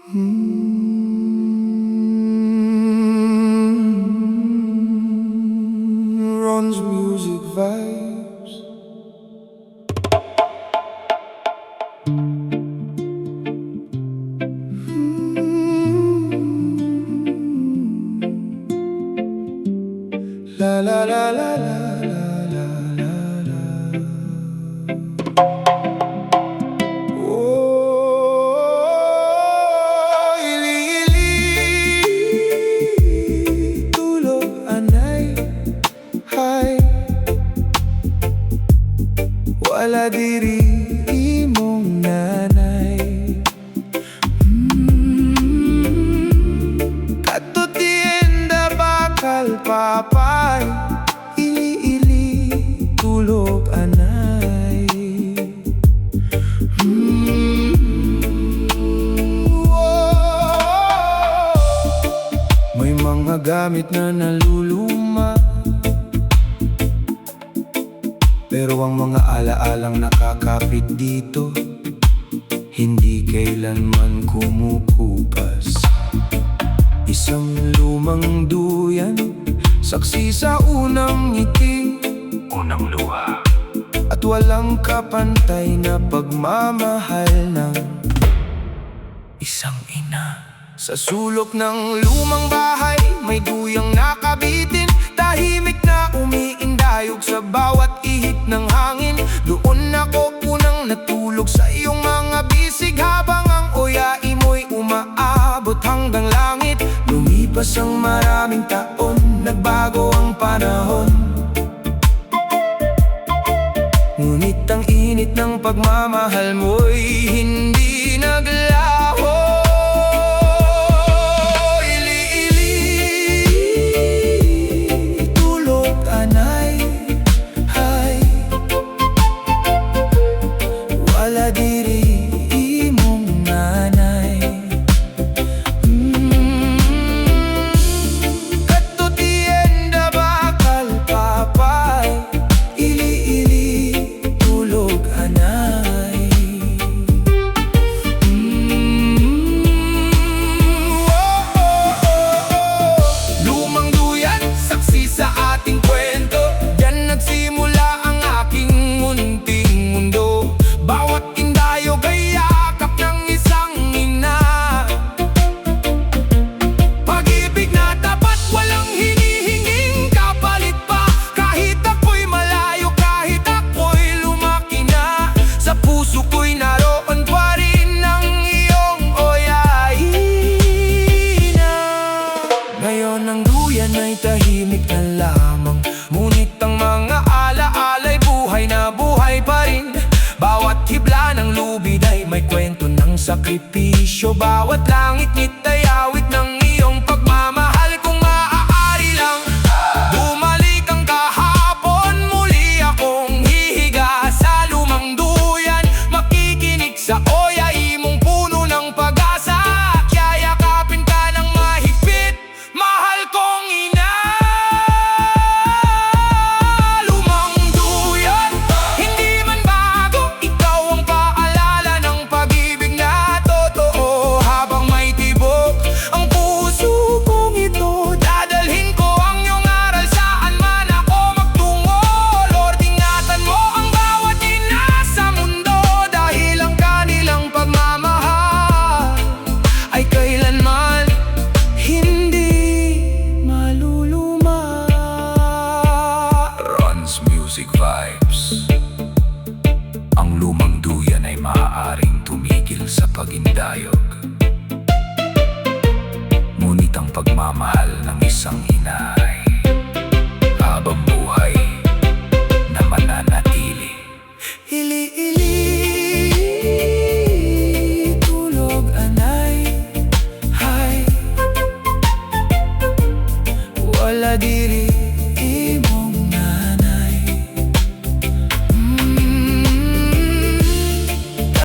Ron's music vibes. La la la la la la la la la. Oh, ili tulog anay, hay. Wala diri imong nanay. Kato tienda bakal papay, ili tulog anay. May mga gamit na naluluma, pero ang mga alaalang nakakapit dito hindi kailanman kumukupas. Isang lumang duyan, saksi sa unang ngiti, unang luha, at walang kapantay na pagmamahal ng isang ina. Sa sulok ng lumang bahay, may duyang nakabitin, tahimik na umiindayog sa bawat ihip ng hangin. Doon ako unang natulog sa iyong mga bisig, habang ang oyain mo'y umaabot hanggang langit. Lumipas ang maraming taon, nagbago ang panahon, ngunit ang init ng pagmamahal mo'y hindi naglaho. Wala diri imong nanay. Kato tienda bakal papay, ili tulog anay. Lumang duyan, saksi sa ating kwento, diyan nagsimula ang aking munting mundo. Bawat indayog ay yakap ng isang ina, pag-ibig na tapat, walang hinihinging kapalit pa. Kahit ako'y malayo, kahit ako'y lumaki na, sa puso ko'y naroon pa rin ang iyong oyaina. Ngayon ang duyan ay tahimik na lamang, ngunit ang mga alaala'y buhay na buhay pa rin. Bawat hibla ng lubid ay may kwento ng sakripisyo, bawat langit-ngit ay awit ng iyong pagmamahal. Kung maaari lang, bumalik ang kahapon, muli akong hihiga sa lumang duyan, makikinig sa oyain mong puno ng pag-asa, yayakapin ka ng mahigpit, mahal kong ina. Music vibes. Ang lumang duyan ay maaaring tumigil sa pagindayog, ngunit ang pagmamahal ng isang ina